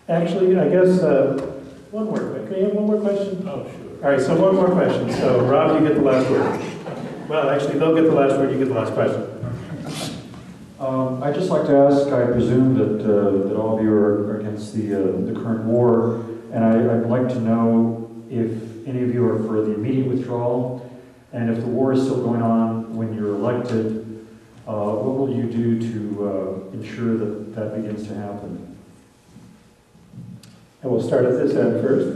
Actually, I guess one more. Can you have one more question? Oh, sure. All right, so one more question. So, Rob, you get the last word. Well, actually, they'll get the last word. You get the last question. I'd just like to ask, I presume that all of you are against the current war, and I'd like to know if any of you are for the immediate withdrawal, and if the war is still going on when you're elected, what will you do to ensure that that begins to happen? And we'll start at this end first.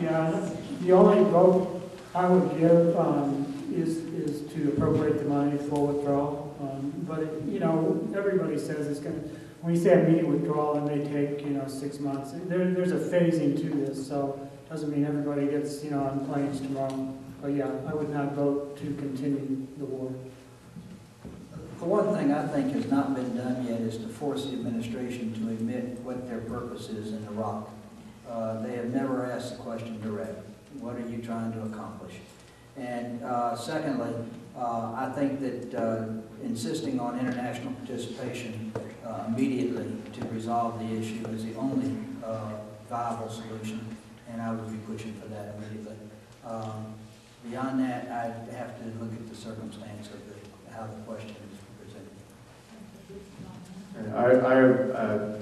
Yeah, the only vote I would give is to appropriate the money for withdrawal. But you know, everybody says it's going to. When you say immediate withdrawal, it may take 6 months. There's a phasing to this, so it doesn't mean everybody gets on planes tomorrow. But yeah, I would not vote to continue the war. The one thing I think has not been done yet is to force the administration to admit what their purpose is in Iraq. They have never asked the question direct. What are you trying to accomplish? And secondly, I think that insisting on international participation immediately to resolve the issue is the only viable solution, and I would be pushing for that immediately. Beyond that, I'd have to look at the circumstance of how the question is presented.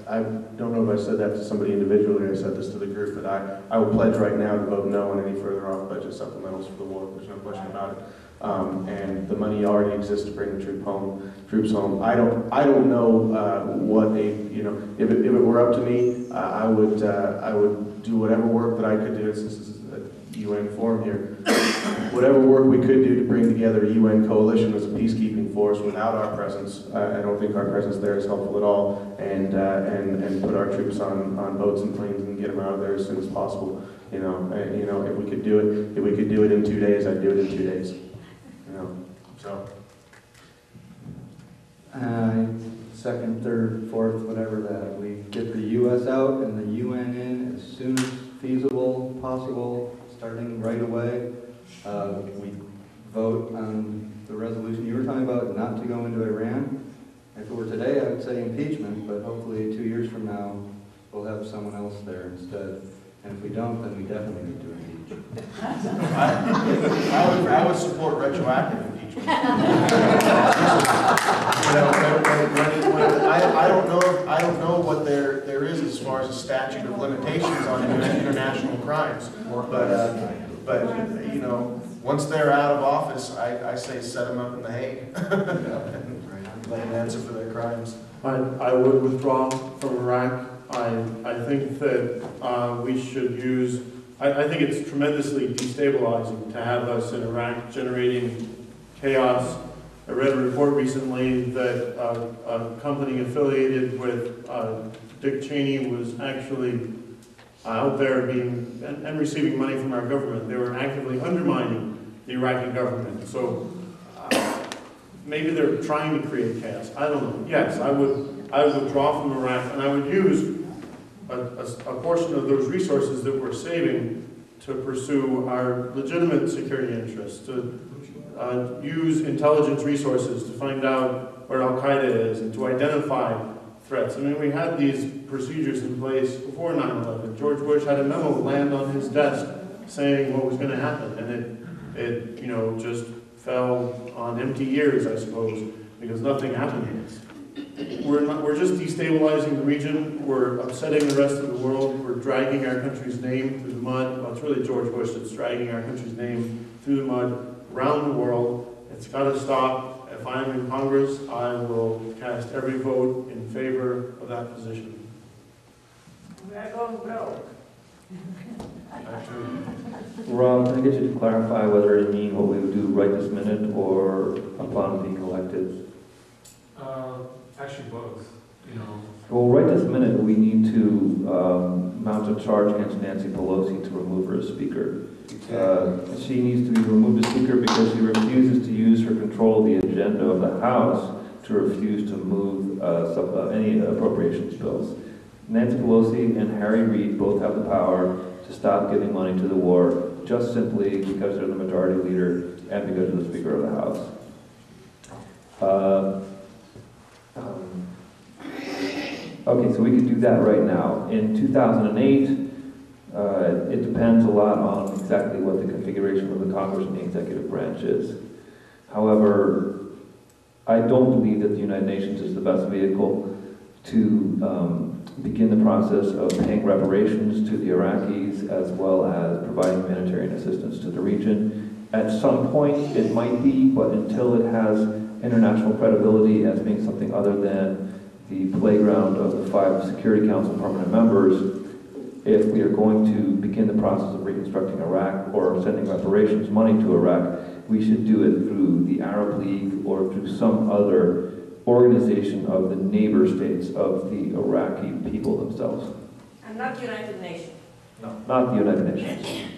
I don't know if I said that to somebody individually or I said this to the group, but I will pledge right now to vote no on any further off-budget supplementals for the war. There's no question about it. And the money already exists to bring the troops home. I don't know what if it were up to me, I would do whatever work that I could do, since this is a UN forum here. Whatever work we could do to bring together a UN coalition as a peacekeeping force without our presence. I don't think our presence there is helpful at all. And put our troops on boats and planes and get them out of there as soon as possible. If we could do it in 2 days, I'd do it in 2 days. So. Second, third, fourth, whatever that. We get the U.S. out and the UN in as soon as feasible, possible, starting right away. We vote on the resolution you were talking about, not to go into Iran. If it were today, I would say impeachment, but hopefully 2 years from now, we'll have someone else there instead. And if we don't, then we definitely need to impeach. I would support retroactive impeachment. I don't know what there is as far as a statute of limitations on international crimes, but once they're out of office, I say set them up in The Hague and let them answer for their crimes. I would withdraw from Iraq. I think that we should use, I think it's tremendously destabilizing to have us in Iraq generating chaos. I read a report recently that a company affiliated with Dick Cheney was actually out there and receiving money from our government. They were actively undermining the Iraqi government. So maybe they're trying to create chaos. I don't know. Yes, I would withdraw from Iraq, and I would use a portion of those resources that we're saving to pursue our legitimate security interests, to use intelligence resources to find out where Al-Qaeda is and to identify threats. I mean, we had these procedures in place before 9/11. George Bush had a memo land on his desk saying what was going to happen, and it just fell on empty ears, I suppose, because nothing happened. We're just destabilizing the region. We're upsetting the rest of the world. We're dragging our country's name through the mud. Well, it's really George Bush that's dragging our country's name through the mud around the world. It's got to stop. If I'm in Congress, I will cast every vote in favor of that position. Rob, can I get you to clarify whether you mean what we would do right this minute or upon being elected? Actually, both. Well, right this minute, we need to mount a charge against Nancy Pelosi to remove her as Speaker. She needs to be removed as Speaker because she refuses to use her control of the agenda of the House to refuse to move any appropriations bills. Nancy Pelosi and Harry Reid both have the power to stop giving money to the war just simply because they're the majority leader and because they're the Speaker of the House. Okay, so we could do that right now. In 2008, it depends a lot on exactly what the configuration of the Congress and the executive branch is. However, I don't believe that the United Nations is the best vehicle to begin the process of paying reparations to the Iraqis as well as providing humanitarian assistance to the region. At some point, it might be, but until it has international credibility as being something other than the playground of the 5 Security Council permanent members, if we are going to begin the process of reconstructing Iraq or sending reparations money to Iraq, we should do it through the Arab League or through some other organization of the neighbor states of the Iraqi people themselves. And not United Nations. No, not the United Nations.